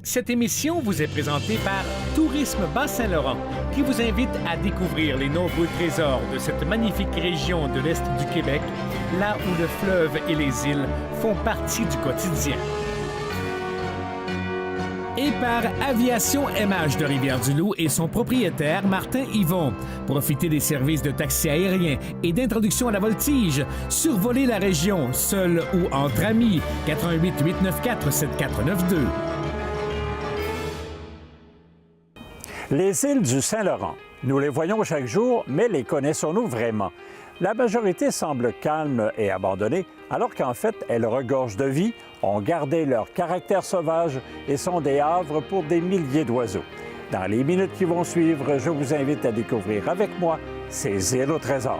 Cette émission vous est présentée par Tourisme Bas-Saint-Laurent, qui vous invite à découvrir les nombreux trésors de cette magnifique région de l'Est du Québec, là où le fleuve et les îles font partie du quotidien. Et par Aviation MH de Rivière-du-Loup et son propriétaire Martin Yvon. Profitez des services de taxi aérien et d'introduction à la voltige. Survolez la région, seul ou entre amis. 88 894 7492. Les îles du Saint-Laurent. Nous les voyons chaque jour, mais les connaissons-nous vraiment? La majorité semble calme et abandonnée, alors qu'en fait, elles regorgent de vie, ont gardé leur caractère sauvage et sont des havres pour des milliers d'oiseaux. Dans les minutes qui vont suivre, je vous invite à découvrir avec moi ces îles au trésor.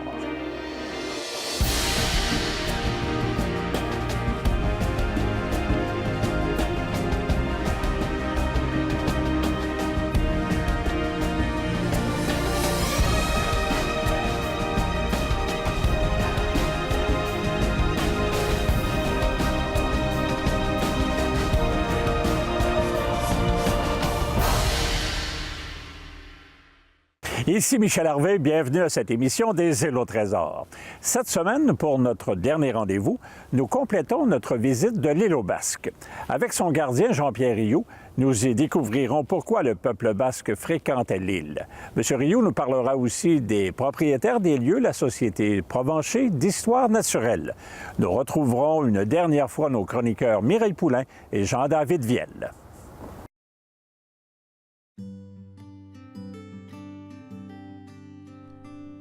Ici Michel Harvey, bienvenue à cette émission des îles au trésor. Cette semaine, pour notre dernier rendez-vous, nous complétons notre visite de l'île aux Basques. Avec son gardien Jean-Pierre Rioux, nous y découvrirons pourquoi le peuple basque fréquentait l'île. M. Rioux nous parlera aussi des propriétaires des lieux, la Société Provencher d'histoire naturelle. Nous retrouverons une dernière fois nos chroniqueurs Mireille Poulain et Jean-David Viel.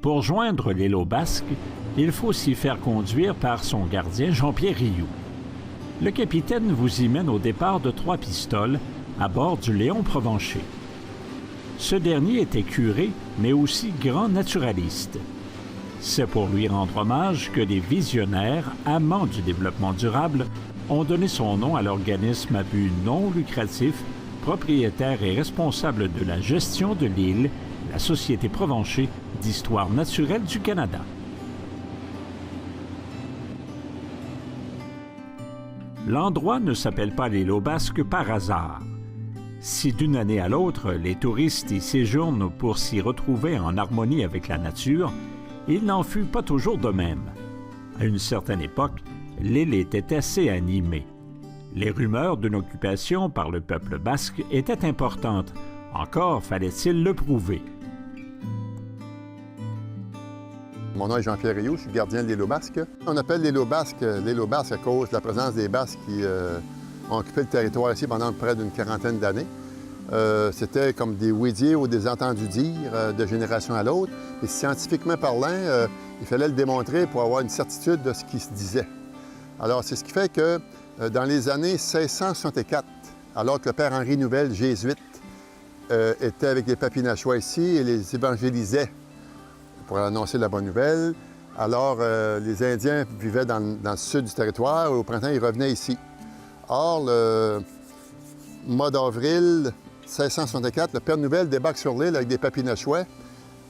Pour joindre l'île aux Basques, il faut s'y faire conduire par son gardien Jean-Pierre Rioux. Le capitaine vous y mène au départ de Trois-Pistoles, à bord du Léon Provencher. Ce dernier était curé, mais aussi grand naturaliste. C'est pour lui rendre hommage que des visionnaires, amants du développement durable, ont donné son nom à l'organisme à but non lucratif, propriétaire et responsable de la gestion de l'île, la Société Provencher d'histoire naturelle du Canada. L'endroit ne s'appelle pas l'île aux Basques par hasard. Si d'une année à l'autre, les touristes y séjournent pour s'y retrouver en harmonie avec la nature, il n'en fut pas toujours de même. À une certaine époque, l'île était assez animée. Les rumeurs d'une occupation par le peuple basque étaient importantes. Encore fallait-il le prouver. Mon nom est Jean-Pierre Rioux, je suis gardien de l'île aux Basques. On appelle l'île aux Basques à cause de la présence des Basques qui ont occupé le territoire ici pendant près d'une quarantaine d'années. C'était comme des oui-dire ou des entendus dire de génération à l'autre. Et scientifiquement parlant, il fallait le démontrer pour avoir une certitude de ce qui se disait. Alors, c'est ce qui fait que dans les années 1664, alors que le père Henri Nouvel, jésuite, était avec les Papinachois ici et les évangélisait pour annoncer la bonne nouvelle. Alors, les Indiens vivaient dans le sud du territoire et au printemps, ils revenaient ici. Or, le mois d'avril 1664, le Père Nouvel débarque sur l'île avec des Papinachois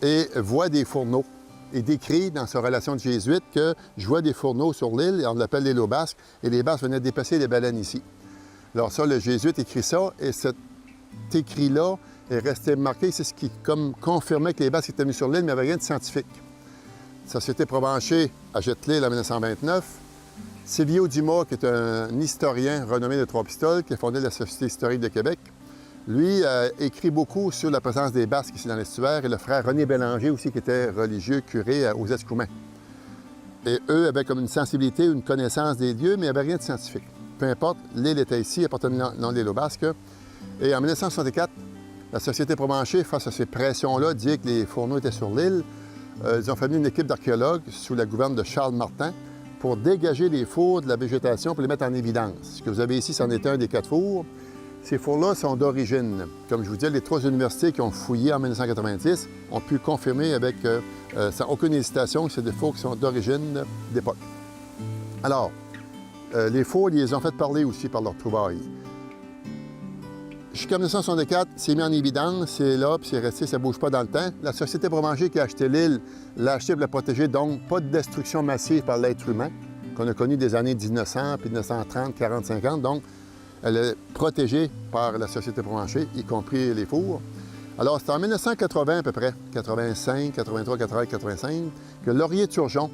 et voit des fourneaux. Il décrit dans sa relation de jésuite que je vois des fourneaux sur l'île, et on l'appelle l'île aux Basques, et les Basques venaient dépasser les baleines ici. Alors ça, le jésuite écrit ça, et cet écrit-là est resté marqué. C'est ce qui comme confirmait que les Basques étaient venus sur l'île, mais il n'y avait rien de scientifique. La Société Provencher achète l'île en 1929. Silvio Dumas, qui est un historien renommé de Trois-Pistoles, qui a fondé la Société historique de Québec, lui a écrit beaucoup sur la présence des Basques ici dans l'estuaire, et le frère René Bélanger aussi, qui était religieux, curé aux Escoumins. Et eux avaient comme une sensibilité, une connaissance des lieux, mais il n'y avait rien de scientifique. Peu importe, l'île était ici, appartenait dans l'île aux Basques. Et en 1964, la Société Provencher, face à ces pressions-là, disait que les fourneaux étaient sur l'île. Ils ont fait venir une équipe d'archéologues sous la gouverne de Charles Martin pour dégager les fours de la végétation pour les mettre en évidence. Ce que vous avez ici, c'en est un des 4 fours. Ces fours-là sont d'origine. Comme je vous disais, les 3 universités qui ont fouillé en 1990 ont pu confirmer avec sans aucune hésitation que c'est des fours qui sont d'origine d'époque. Alors, les fours, ils les ont fait parler aussi par leurs trouvailles. Jusqu'en 1964, c'est mis en évidence, c'est là, puis c'est resté, ça ne bouge pas dans le temps. La Société Provencher qui a acheté l'île l'a acheté pour la protéger, donc pas de destruction massive par l'être humain, qu'on a connu des années 1900, puis 1930, 40, 50. Donc, Elle est protégée par la Société Provencher, y compris les fours. Alors, c'est en 1980 à peu près, 85, 83, 80, 85, que Laurier Turgeon,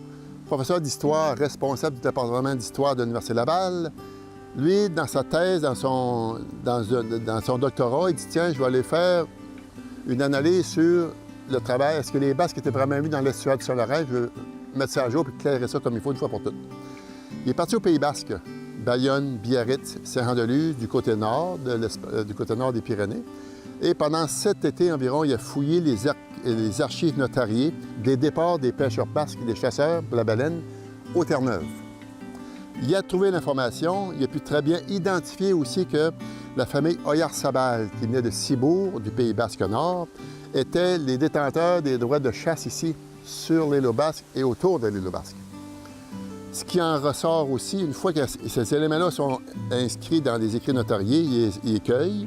professeur d'histoire, responsable du département d'histoire de l'Université Laval, lui, dans sa thèse, dans son doctorat, il dit « Tiens, je vais aller faire une analyse sur le travail. Est-ce que les Basques étaient vraiment vus dans l'estuaire du Saint-Laurent? Je veux mettre ça à jour et éclairer ça comme il faut une fois pour toutes. » Il est parti au Pays Basque, Bayonne, Biarritz, Saint-Jean-de-Luz, du côté nord, des Pyrénées. Et pendant 7 étés environ, il a fouillé les archives notariées des départs des pêcheurs basques et des chasseurs pour la baleine aux Terre-Neuve. Il a trouvé l'information, il a pu très bien identifier aussi que la famille Oyarzabal, qui venait de Cibourg, du Pays Basque Nord, étaient les détenteurs des droits de chasse ici, sur l'île basque et autour de l'île basque. Ce qui en ressort aussi, une fois que ces éléments-là sont inscrits dans des écrits notariés, ils les cueillent.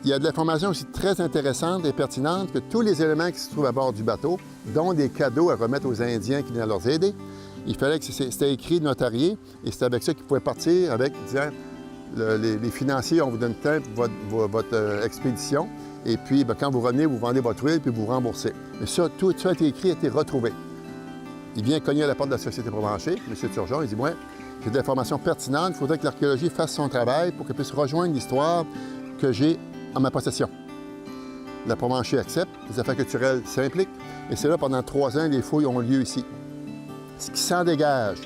Il y a de l'information aussi très intéressante et pertinente que tous les éléments qui se trouvent à bord du bateau, dont des cadeaux à remettre aux Indiens qui venaient leur aider, il fallait que c'était écrit notarié et c'est avec ça qu'ils pouvaient partir avec, disant, les financiers, on vous donne tant pour votre expédition et puis bien, quand vous revenez, vous vendez votre huile puis vous remboursez. Mais ça, tout ça a été écrit, a été retrouvé. Il vient cogner à la porte de la Société Provencher, M. Turgeon, il dit « Moi, j'ai de l'information pertinente, il faudrait que l'archéologie fasse son travail pour qu'elle puisse rejoindre l'histoire que j'ai en ma possession. » La Provencher accepte, les affaires culturelles s'impliquent, et c'est là, pendant 3 ans, les fouilles ont lieu ici. Ce qui s'en dégage,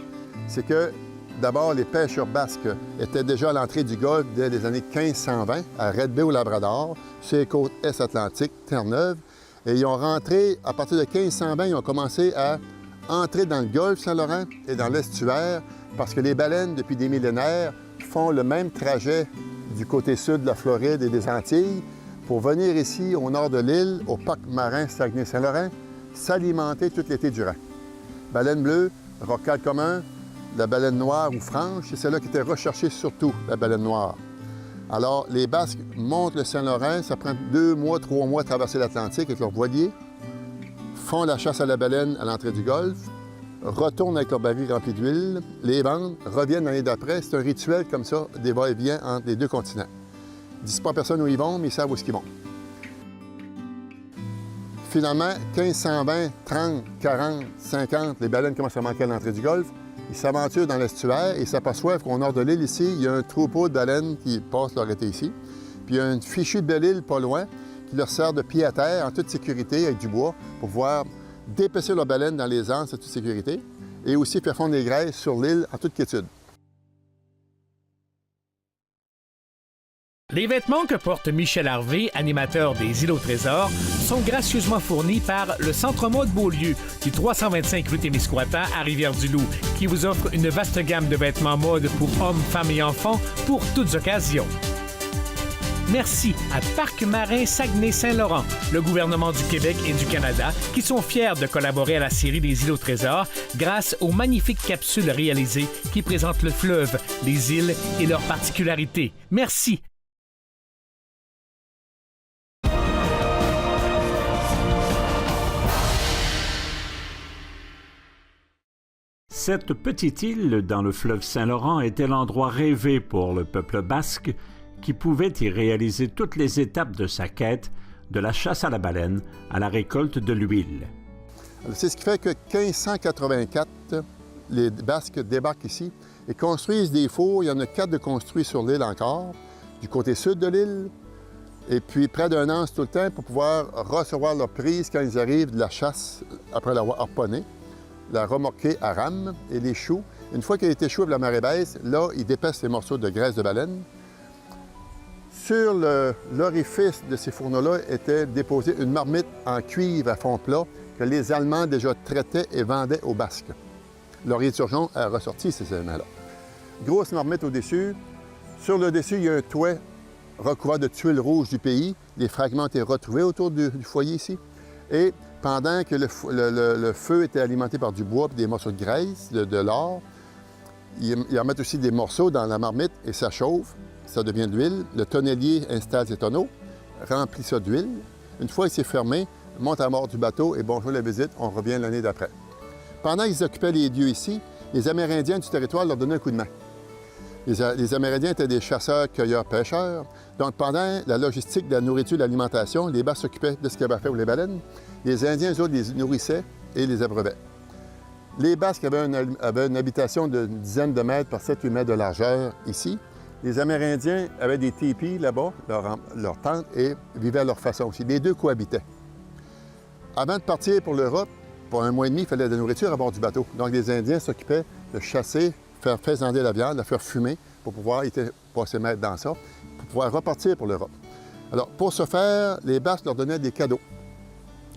c'est que, d'abord, les pêcheurs basques étaient déjà à l'entrée du Golfe dès les années 1520, à Red Bay au Labrador, sur les côtes est-atlantiques, Terre-Neuve, et ils ont rentré, à partir de 1520, ils ont commencé à entrer dans le Golfe Saint-Laurent et dans l'estuaire, parce que les baleines, depuis des millénaires, font le même trajet du côté sud de la Floride et des Antilles pour venir ici, au nord de l'île, au parc marin Saguenay-Saint-Laurent, s'alimenter tout l'été durant. Baleine bleue, rocade commun, la baleine noire ou franche, c'est celle-là qui était recherchée surtout, la baleine noire. Alors, les Basques montent le Saint-Laurent, ça prend 2 mois, 3 mois à traverser l'Atlantique avec leur voilier, font la chasse à la baleine à l'entrée du Golfe, retournent avec leur baril rempli d'huile, les vendent, reviennent l'année d'après. C'est un rituel comme ça, des va-et-vient entre les 2 continents. Ils ne disent pas à personne où ils vont, mais ils savent où ils vont. Finalement, 1520, 30, 40, 50, les baleines commencent à manquer à l'entrée du Golfe. Ils s'aventurent dans l'estuaire et s'aperçoivent qu'au nord de l'île, ici, il y a un troupeau de baleines qui passent leur été ici. Puis il y a une fichue de belle île pas loin qui leur sert de pied à terre en toute sécurité avec du bois pour pouvoir d'épaissir leurs baleines dans les anses en toute sécurité et aussi faire fondre les graisses sur l'île en toute quiétude. Les vêtements que porte Michel Harvey, animateur des Îles au Trésor, sont gracieusement fournis par le Centre Mode Beaulieu du 325 rue Témiscouata à Rivière-du-Loup, qui vous offre une vaste gamme de vêtements mode pour hommes, femmes et enfants pour toutes occasions. Merci à Parc Marin Saguenay-Saint-Laurent, le gouvernement du Québec et du Canada, qui sont fiers de collaborer à la série des Îles au Trésor grâce aux magnifiques capsules réalisées qui présentent le fleuve, les îles et leurs particularités. Merci. Cette petite île dans le fleuve Saint-Laurent était l'endroit rêvé pour le peuple basque qui pouvait y réaliser toutes les étapes de sa quête, de la chasse à la baleine à la récolte de l'huile. C'est ce qui fait que 1584, les Basques débarquent ici et construisent des fours. Il y en a 4 de construits sur l'île encore, du côté sud de l'île, et puis près d'un an tout le temps pour pouvoir recevoir leur prise quand ils arrivent de la chasse après l'avoir harponné, la remorquer à rame et les choux. Une fois qu'elle a été échouée et la marée baisse, là, ils dépecent les morceaux de graisse de baleine. Sur l'orifice de ces fourneaux-là était déposée une marmite en cuivre à fond plat que les Allemands déjà traitaient et vendaient aux Basques. Laurier Turgeon a ressorti ces éléments-là. Grosse marmite au-dessus. Sur le dessus, il y a un toit recouvert de tuiles rouges du pays. Les fragments ont été retrouvés autour du foyer ici. Et pendant que le feu était alimenté par du bois et des morceaux de graisse, de l'or, ils en mettent aussi des morceaux dans la marmite et ça chauffe. Ça devient de l'huile. Le tonnelier installe ses tonneaux, remplit ça d'huile. Une fois que c'est fermé, monte à bord du bateau et bonjour la visite, on revient l'année d'après. Pendant qu'ils occupaient les lieux ici, les Amérindiens du territoire leur donnaient un coup de main. Les Amérindiens étaient des chasseurs, cueilleurs, pêcheurs. Donc, pendant la logistique de la nourriture et de l'alimentation, les Basques s'occupaient de ce qu'ils avaient fait pour les baleines. Les Indiens, eux autres, les nourrissaient et les abreuvaient. Les Basques avaient une habitation d'une dizaine de mètres par 7-8 mètres de largeur ici. Les Amérindiens avaient des tipis là-bas, leur tente, et vivaient à leur façon aussi. Les deux cohabitaient. Avant de partir pour l'Europe, pour 1 mois et demi, il fallait de la nourriture à bord du bateau. Donc, les Indiens s'occupaient de chasser, faire faisander la viande, la faire fumer pour pouvoir se mettre dans ça, pour pouvoir repartir pour l'Europe. Alors, pour ce faire, les Basques leur donnaient des cadeaux.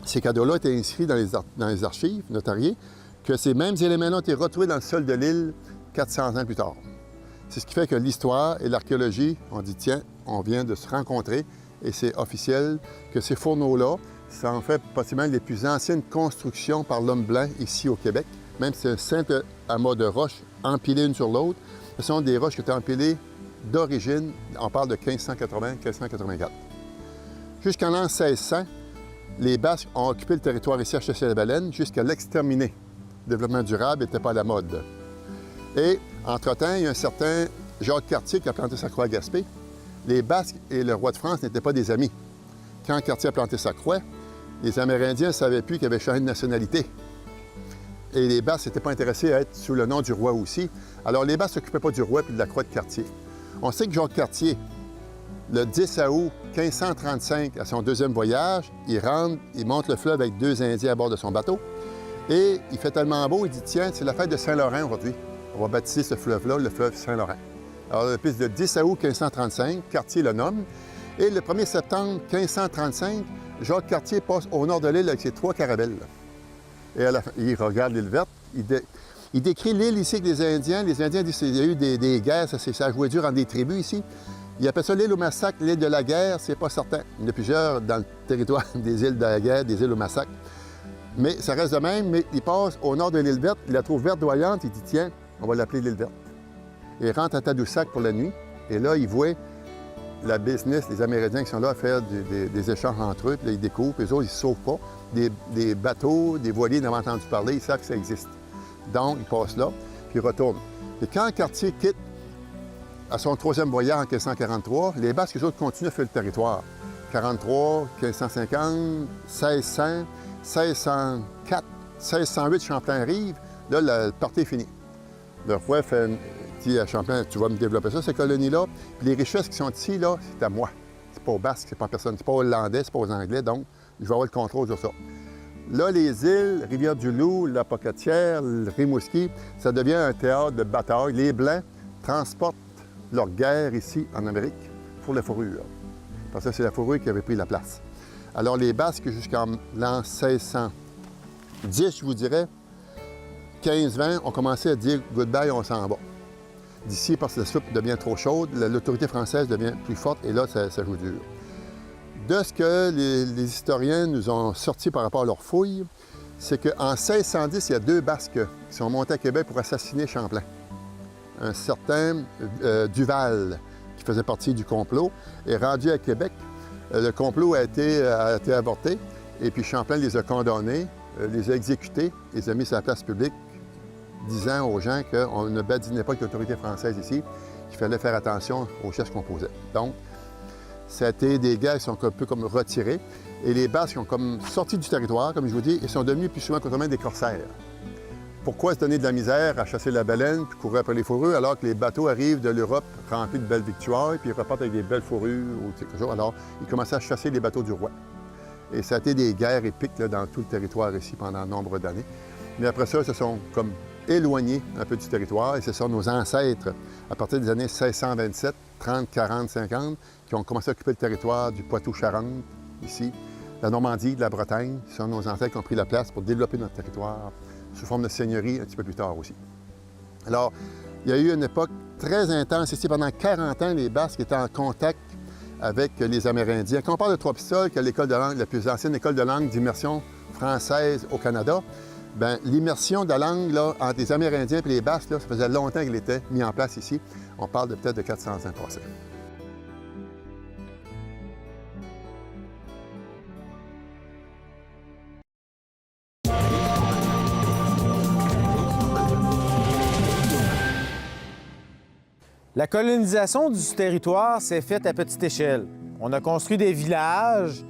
Ces cadeaux-là étaient inscrits dans les archives notariées, que ces mêmes éléments-là ont été retrouvés dans le sol de l'île 400 ans plus tard. C'est ce qui fait que l'histoire et l'archéologie ont dit, tiens, on vient de se rencontrer et c'est officiel que ces fourneaux-là, c'est en fait possiblement les plus anciennes constructions par l'homme blanc ici au Québec. Même si c'est un simple amas de roches empilées une sur l'autre, ce sont des roches qui étaient empilées d'origine, on parle de 1580-1584. Jusqu'en l'an 1600, les Basques ont occupé le territoire ici à Chasser-la-Baleine jusqu'à l'exterminer. Le développement durable n'était pas à la mode. Et, entre-temps, il y a un certain Jacques Cartier qui a planté sa croix à Gaspé. Les Basques et le roi de France n'étaient pas des amis. Quand Cartier a planté sa croix, les Amérindiens ne savaient plus qu'il avait changé de nationalité. Et les Basques n'étaient pas intéressés à être sous le nom du roi aussi. Alors, les Basques ne s'occupaient pas du roi et de la croix de Cartier. On sait que Jacques Cartier, le 10 août 1535, à son deuxième voyage, il rentre, il monte le fleuve avec 2 Indiens à bord de son bateau. Et il fait tellement beau, il dit, tiens, c'est la fête de Saint-Laurent aujourd'hui. On va baptiser ce fleuve-là, le fleuve Saint-Laurent. Alors, depuis le 10 août 1535, Cartier le nomme. Et le 1er septembre 1535, Jacques Cartier passe au nord de l'île avec ses 3 caravelles. Et il regarde l'île verte. Il décrit l'île ici avec les Indiens. Les Indiens disent qu'il y a eu des guerres, ça a joué dur entre des tribus ici. Il appelle ça l'île au massacre, l'île de la guerre, c'est pas certain. Il y en a plusieurs dans le territoire des îles de la guerre, des îles au massacre. Mais ça reste de même, mais il passe au nord de l'île verte, il la trouve verdoyante, il dit, tiens, on va l'appeler l'île verte. Il rentre à Tadoussac pour la nuit, et là, il voit la business, les Amérindiens qui sont là à faire des échanges entre eux, puis là, ils découvrent, puis les autres, ils ne se sauvent pas. Des bateaux, des voiliers n'avaient entendu parler, ils savent que ça existe. Donc, ils passent là, puis ils retournent. Et quand Cartier quitte à son 3e voyage en 1543, les Basques, eux autres, continuent à faire le territoire. 43, 1550, 1600, 1604, 1608, Champlain arrive, là, le parti est fini. Le roi dit à Champlain, tu vas me développer ça, ces colonies-là. Puis les richesses qui sont ici, là, c'est à moi. C'est pas aux Basques, c'est pas à personne, c'est pas aux Hollandais, c'est pas aux Anglais, donc je vais avoir le contrôle sur ça. Là, les îles, Rivière-du-Loup, la Pocatière, le Rimouski, ça devient un théâtre de bataille. Les Blancs transportent leur guerre ici, en Amérique, pour la fourrure. Parce que c'est la fourrure qui avait pris la place. Alors, les Basques, jusqu'en l'an 1610, je vous dirais, 15-20, ont commencé à dire « goodbye, on s'en va ». D'ici, parce que la soupe devient trop chaude, l'autorité française devient plus forte, et là, ça joue dur. De ce que les historiens nous ont sorti par rapport à leurs fouilles, c'est qu'en 1610, il y a 2 Basques qui sont montés à Québec pour assassiner Champlain. Un certain Duval, qui faisait partie du complot, est rendu à Québec. Le complot a été avorté, et puis Champlain les a condamnés, les a exécutés, les a mis sur la place publique, disant aux gens qu'on ne badinait pas avec l'autorité française ici, qu'il fallait faire attention aux gestes qu'on posait. Donc, ça a été des guerres qui sont un peu comme retirées, et les Basques ont comme sorti du territoire, comme je vous dis, et sont devenus plus souvent qu'autrement des corsaires. Pourquoi se donner de la misère à chasser la baleine puis courir après les fourrures alors que les bateaux arrivent de l'Europe remplis de belles victoires puis ils repartent avec des belles fourrures ou quelque chose? Alors, ils commençaient à chasser les bateaux du roi. Et ça a été des guerres épiques là, dans tout le territoire ici pendant nombre d'années. Mais après ça, ils se sont comme éloignés un peu du territoire et ce sont nos ancêtres, à partir des années 1627, 30, 40, 50, qui ont commencé à occuper le territoire du Poitou-Charentes, ici, la Normandie, de la Bretagne. Ce sont nos ancêtres qui ont pris la place pour développer notre territoire sous forme de seigneurie un petit peu plus tard aussi. Alors, il y a eu une époque très intense ici. Pendant 40 ans, les Basques étaient en contact avec les Amérindiens. Quand on parle de Trois-Pistoles, qui est l'école de langue, la plus ancienne école de langue d'immersion française au Canada, bien, l'immersion de la langue là, entre les Amérindiens et les Basques, là, ça faisait longtemps qu'elle était mise en place ici. On parle de peut-être de 400 ans passés. La colonisation du territoire s'est faite à petite échelle. On a construit des villages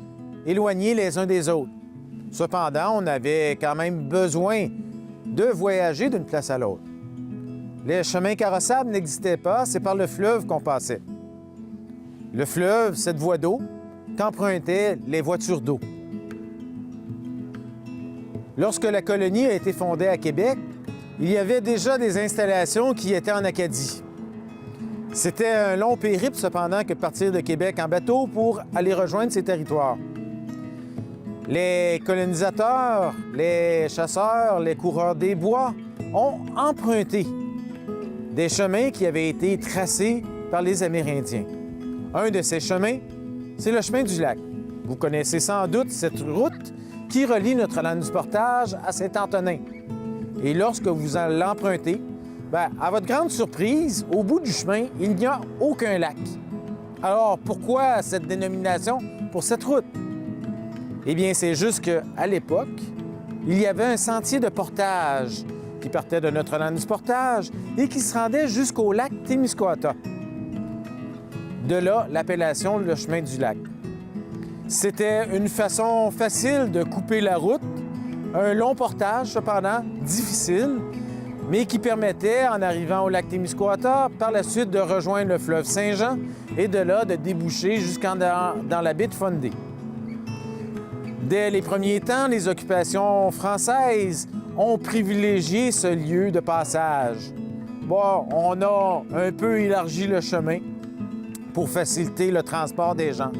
éloignés les uns des autres. Cependant, on avait quand même besoin de voyager d'une place à l'autre. Les chemins carrossables n'existaient pas, c'est par le fleuve qu'on passait. Le fleuve, cette voie d'eau, qu'empruntaient les voitures d'eau. Lorsque la colonie a été fondée à Québec, il y avait déjà des installations qui étaient en Acadie. C'était un long périple, cependant, que de partir de Québec en bateau pour aller rejoindre ces territoires. Les colonisateurs, les chasseurs, les coureurs des bois ont emprunté des chemins qui avaient été tracés par les Amérindiens. Un de ces chemins, c'est le chemin du lac. Vous connaissez sans doute cette route qui relie Notre-Dame du Portage à Saint-Antonin. Et lorsque vous l'empruntez, à votre grande surprise, au bout du chemin, il n'y a aucun lac. Alors, pourquoi cette dénomination pour cette route? Eh bien, c'est juste qu'à l'époque, il y avait un sentier de portage qui partait de Notre-Dame du Portage et qui se rendait jusqu'au lac Témiscouata. De là, l'appellation le chemin du lac. C'était une façon facile de couper la route, un long portage, cependant difficile, mais qui permettait, en arrivant au lac Témiscouata, par la suite de rejoindre le fleuve Saint-Jean et de là de déboucher jusqu'en dans la baie de Fundy. Dès les premiers temps, les occupations françaises ont privilégié ce lieu de passage. Bon, on a un peu élargi le chemin pour faciliter le transport des gens.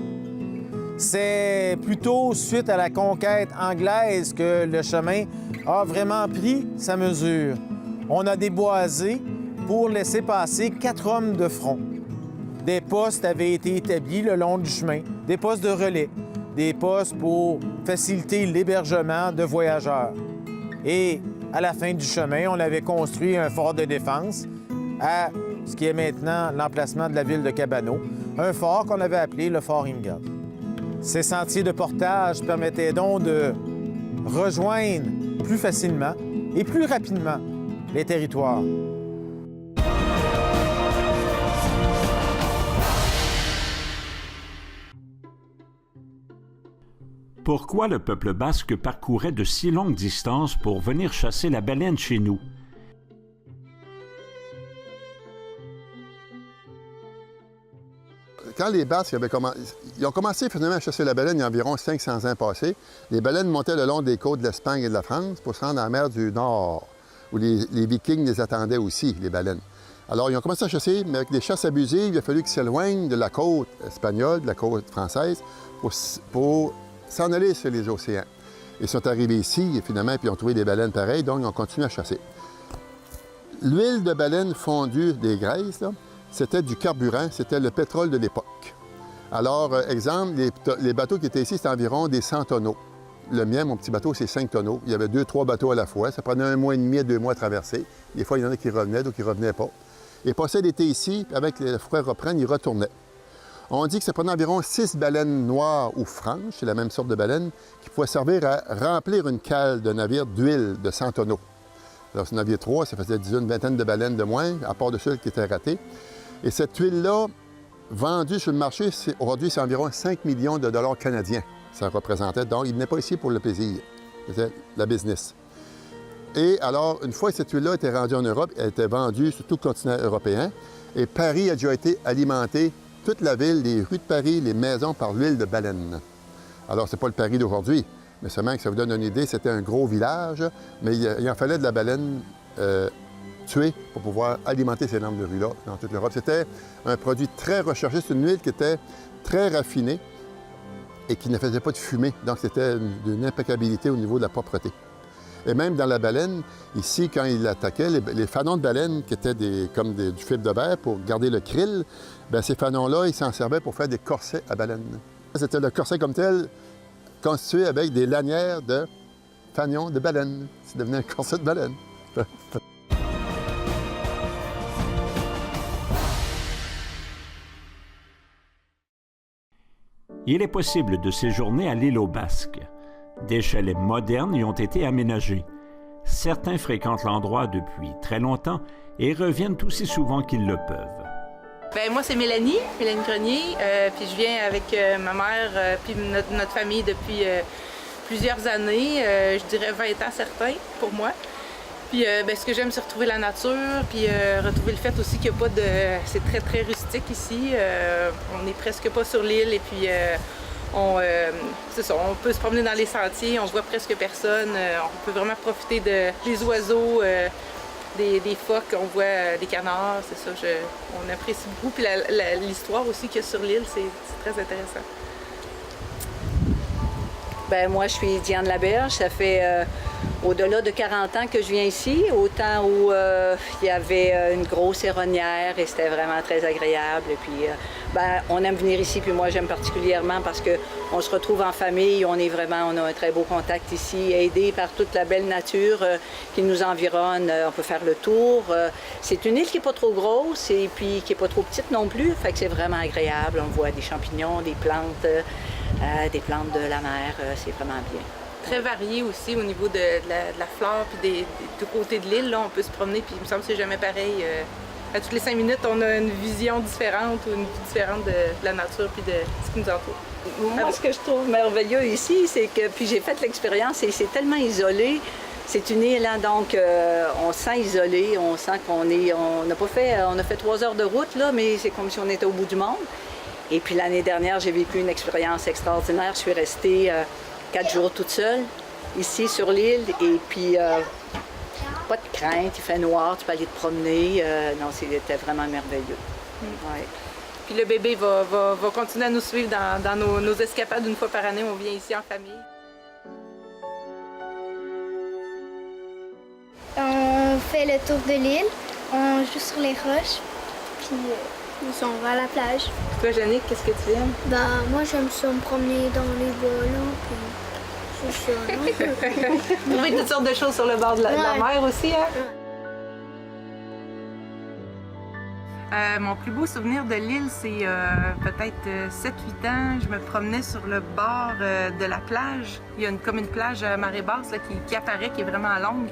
C'est plutôt suite à la conquête anglaise que le chemin a vraiment pris sa mesure. On a déboisé pour laisser passer 4 hommes de front. Des postes avaient été établis le long du chemin, des postes de relais, des postes pour faciliter l'hébergement de voyageurs. Et à la fin du chemin, on avait construit un fort de défense à ce qui est maintenant l'emplacement de la ville de Cabano, un fort qu'on avait appelé le fort Ingard. Ces sentiers de portage permettaient donc de rejoindre plus facilement et plus rapidement les territoires. Pourquoi le peuple basque parcourait de si longues distances pour venir chasser la baleine chez nous? Quand les Basques ils ont commencé finalement à chasser la baleine il y a environ 500 ans passés, les baleines montaient le long des côtes de l'Espagne et de la France pour se rendre à la mer du Nord, où les Vikings les attendaient aussi, les baleines. Alors, ils ont commencé à chasser, mais avec des chasses abusives, il a fallu qu'ils s'éloignent de la côte espagnole, de la côte française, pour s'en aller sur les océans. Ils sont arrivés ici, et finalement, puis ils ont trouvé des baleines pareilles, donc ils ont continué à chasser. L'huile de baleine fondue des graisses, là, c'était du carburant, c'était le pétrole de l'époque. Alors, exemple, les bateaux qui étaient ici, c'était environ des 100 tonneaux. Le mien, mon petit bateau, c'est 5 tonneaux. Il y avait 2-3 bateaux à la fois. Ça prenait 1 mois et demi à 2 mois à traverser. Des fois, il y en a qui revenaient, d'autres qui ne revenaient pas. Et passaient l'été ici, puis avec le froid reprendre, ils retournaient. On dit que ça prenait environ 6 baleines noires ou franches, c'est la même sorte de baleine, qui pouvaient servir à remplir une cale de navire d'huile de 100 tonneaux. Alors, sur le navire 3, ça faisait une vingtaine de baleines de moins, à part de ceux qui étaient ratés. Et cette huile-là, vendue sur le marché, aujourd'hui, c'est environ 5 millions de dollars canadiens. Ça représentait. Donc, il venait pas ici pour le plaisir. C'était la business. Et alors, une fois que cette huile-là était rendue en Europe, elle était vendue sur tout le continent européen. Et Paris a déjà été alimenté, toute la ville, les rues de Paris, les maisons, par l'huile de baleine. Alors, c'est pas le Paris d'aujourd'hui, mais seulement que ça vous donne une idée, c'était un gros village, mais il en fallait de la baleine tuée pour pouvoir alimenter ces lampes de rue-là dans toute l'Europe. C'était un produit très recherché. C'est une huile qui était très raffinée et qui ne faisait pas de fumée. Donc, c'était d'une impeccabilité au niveau de la propreté. Et même dans la baleine, ici, quand il attaquait, les fanons de baleine qui étaient comme du fibre de verre pour garder le krill, bien, ces fanons-là, ils s'en servaient pour faire des corsets à baleine. C'était le corset comme tel, constitué avec des lanières de fanions de baleine. Ça devenait un corset de baleine. Il est possible de séjourner à l'île aux Basques. Des chalets modernes y ont été aménagés. Certains fréquentent l'endroit depuis très longtemps et reviennent aussi souvent qu'ils le peuvent. Moi, c'est Mélanie Grenier, puis je viens avec ma mère puis notre famille depuis plusieurs années, je dirais 20 ans certains pour moi. Puis ce que j'aime, c'est retrouver la nature, puis retrouver le fait aussi qu'il n'y a pas de... C'est très, très rustique ici. On n'est presque pas sur l'île, et puis c'est ça, on peut se promener dans les sentiers, on voit presque personne. On peut vraiment profiter des oiseaux, des phoques, on voit des canards, c'est ça. On apprécie beaucoup. Puis l'histoire aussi qu'il y a sur l'île, c'est très intéressant. Moi, je suis Diane Laberge. Ça fait au-delà de 40 ans que je viens ici, au temps où il y avait une grosse héronnière et c'était vraiment très agréable. Et puis, on aime venir ici, puis moi, j'aime particulièrement parce qu'on se retrouve en famille, on a un très beau contact ici, aidé par toute la belle nature qui nous environne. On peut faire le tour. C'est une île qui n'est pas trop grosse et puis qui n'est pas trop petite non plus, fait que c'est vraiment agréable. On voit des champignons, des plantes de la mer, c'est vraiment bien. Très varié aussi au niveau de la flore, puis du côté de l'île, on peut se promener, puis il me semble que c'est jamais pareil. À toutes les 5 minutes, on a une vision différente ou une vue différente de la nature puis de ce qui nous entoure. Moi, ce que je trouve merveilleux ici, c'est que, puis j'ai fait l'expérience, et c'est tellement isolé. C'est une île, hein, donc on se sent isolé, on sent on a fait 3 heures de route, là, mais c'est comme si on était au bout du monde. Et puis l'année dernière, j'ai vécu une expérience extraordinaire. Je suis restée 4 jours toute seule, ici sur l'île, et puis pas de crainte, il fait noir, tu peux aller te promener. Non, c'était vraiment merveilleux. Ouais. Puis le bébé va continuer à nous suivre dans nos escapades une fois par année. On vient ici en famille. On fait le tour de l'île, on joue sur les roches, puis on va à la plage. Toi, Jannick, qu'est-ce que tu aimes? Moi, j'aime ça me promener dans les bois, là, puis c'est ça, non? Trouver toutes sortes de choses sur le bord de la mer aussi, hein? Mon plus beau souvenir de l'île, c'est peut-être 7-8 ans. Je me promenais sur le bord de la plage. Il y a comme une plage à marée basse là, qui apparaît, qui est vraiment longue.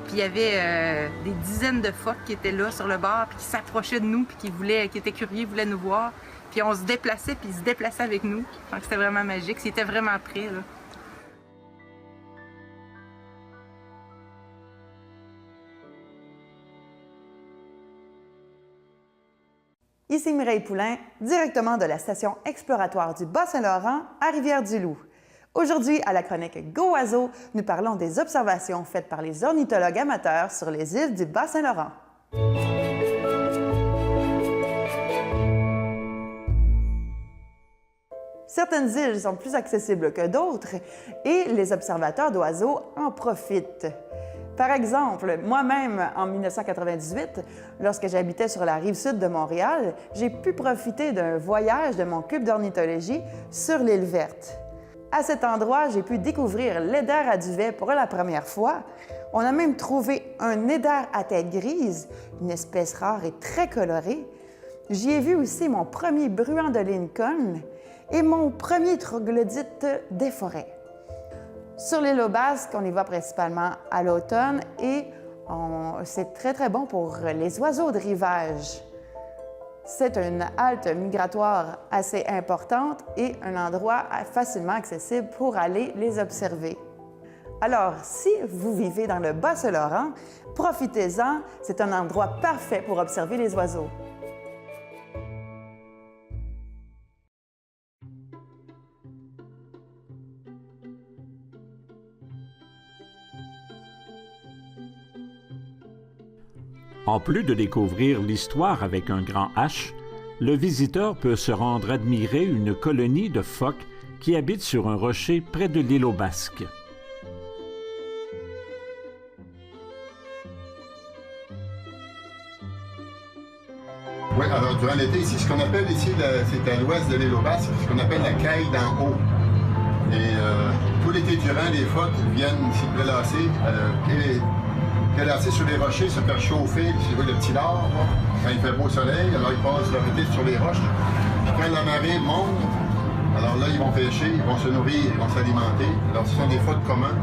Puis il y avait des dizaines de phoques qui étaient là sur le bord, puis qui s'approchaient de nous, puis qui étaient curieux, voulaient nous voir. Puis on se déplaçait, puis ils se déplaçaient avec nous. Donc c'était vraiment magique. C'était vraiment près, là. Ici Mireille Poulain, directement de la station exploratoire du Bas-Saint-Laurent à Rivière-du-Loup. Aujourd'hui, à la chronique Go Oiseaux, nous parlons des observations faites par les ornithologues amateurs sur les îles du Bas-Saint-Laurent. Certaines îles sont plus accessibles que d'autres et les observateurs d'oiseaux en profitent. Par exemple, moi-même, en 1998, lorsque j'habitais sur la rive sud de Montréal, j'ai pu profiter d'un voyage de mon cube d'ornithologie sur l'île Verte. À cet endroit, j'ai pu découvrir l'eider à duvet pour la première fois. On a même trouvé un eider à tête grise, une espèce rare et très colorée. J'y ai vu aussi mon premier bruant de Lincoln et mon premier troglodyte des forêts. Sur l'île aux Basques, on y va principalement à l'automne et c'est très, très bon pour les oiseaux de rivage. C'est une halte migratoire assez importante et un endroit facilement accessible pour aller les observer. Alors, si vous vivez dans le Bas-Saint-Laurent, profitez-en, c'est un endroit parfait pour observer les oiseaux. En plus de découvrir l'histoire avec un grand H, le visiteur peut se rendre admirer une colonie de phoques qui habitent sur un rocher près de l'île aux Basques. Oui, alors durant l'été, ici, ce qu'on appelle ici, c'est à l'ouest de l'île aux Basques, ce qu'on appelle la caille d'en haut. Et tout l'été durant, les phoques viennent s'y prélasser sur les rochers, se faire chauffer, si vous voyez le petit lard, quand il fait beau soleil, alors ils passent leur été sur les roches. Puis quand la marée monte, alors là, ils vont pêcher, ils vont se nourrir, ils vont s'alimenter. Alors ce sont des phoques communs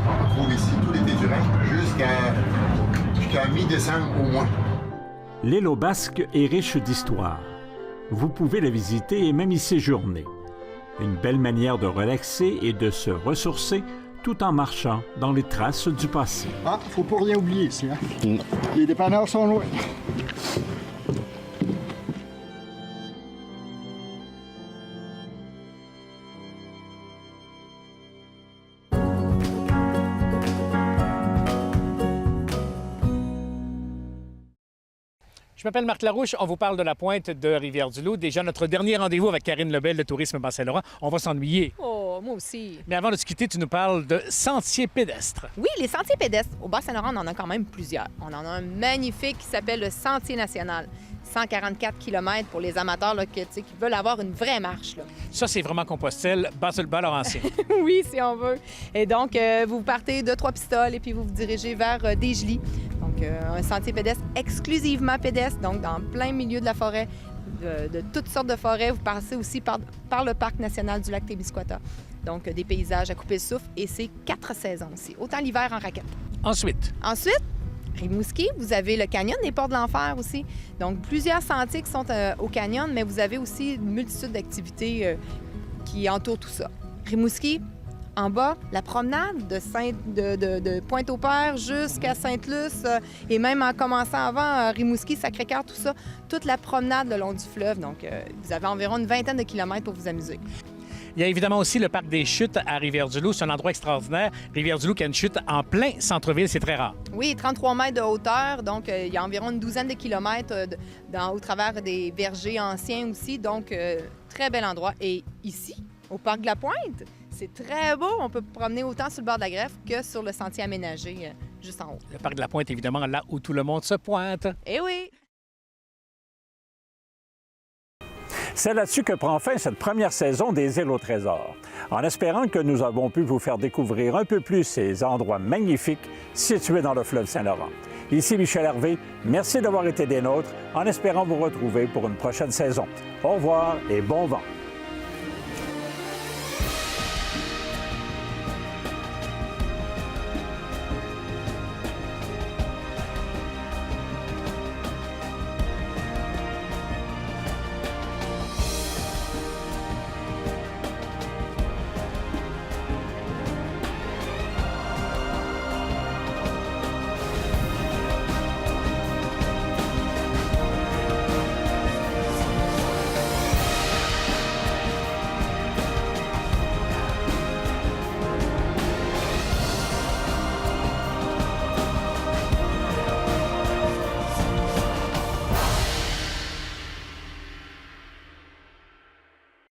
qu'on retrouve ici tout l'été durant, jusqu'à mi-décembre au moins. L'île aux Basques est riche d'histoire. vous pouvez la visiter et même y séjourner. Une belle manière de relaxer et de se ressourcer tout en marchant dans les traces du passé. Ah, faut pas rien oublier ici, hein? Les dépanneurs sont loin. Je m'appelle Marc Larouche, on vous parle de la pointe de Rivière-du-Loup. Déjà notre dernier rendez-vous avec Karine Lebel de Tourisme Bas-Saint-Laurent. On va s'ennuyer. Oh, moi aussi. Mais avant de se quitter, tu nous parles de sentiers pédestres. Oui, les sentiers pédestres. Au Bas-Saint-Laurent, on en a quand même plusieurs. On en a un magnifique qui s'appelle le Sentier national. 144 km pour les amateurs là, qui veulent avoir une vraie marche. Là. Ça, c'est vraiment Compostelle, Bas-Laurentien. Oui, si on veut. Et donc, vous partez de Trois-Pistoles et puis vous vous dirigez vers Desjely. Donc, un sentier pédestre exclusivement pédestre, donc dans plein milieu de la forêt, de toutes sortes de forêts. Vous passez aussi par le Parc national du lac Témiscouata. Donc, des paysages à couper le souffle et c'est 4 saisons aussi, autant l'hiver en raquette. Ensuite, Rimouski, vous avez le canyon des Portes de l'Enfer aussi. Donc, plusieurs sentiers qui sont au canyon, mais vous avez aussi une multitude d'activités qui entourent tout ça. Rimouski, en bas, la promenade de Pointe-au-Père jusqu'à Sainte-Luce et même en commençant avant Rimouski, Sacré-Cœur, tout ça, toute la promenade le long du fleuve. Donc, vous avez environ une vingtaine de kilomètres pour vous amuser. il y a évidemment aussi le parc des Chutes à Rivière-du-Loup. C'est un endroit extraordinaire. Rivière-du-Loup qui a une chute en plein centre-ville, c'est très rare. Oui, 33 mètres de hauteur, donc il y a environ une douzaine de kilomètres au travers des vergers anciens aussi, donc très bel endroit. Et ici, au parc de la Pointe, c'est très beau. On peut promener autant sur le bord de la greffe que sur le sentier aménagé juste en haut. Le parc de la Pointe, évidemment, là où tout le monde se pointe. Eh oui! C'est là-dessus que prend fin cette première saison des Îles au Trésor, en espérant que nous avons pu vous faire découvrir un peu plus ces endroits magnifiques situés dans le fleuve Saint-Laurent. Ici Michel Hervé, merci d'avoir été des nôtres, en espérant vous retrouver pour une prochaine saison. Au revoir et bon vent!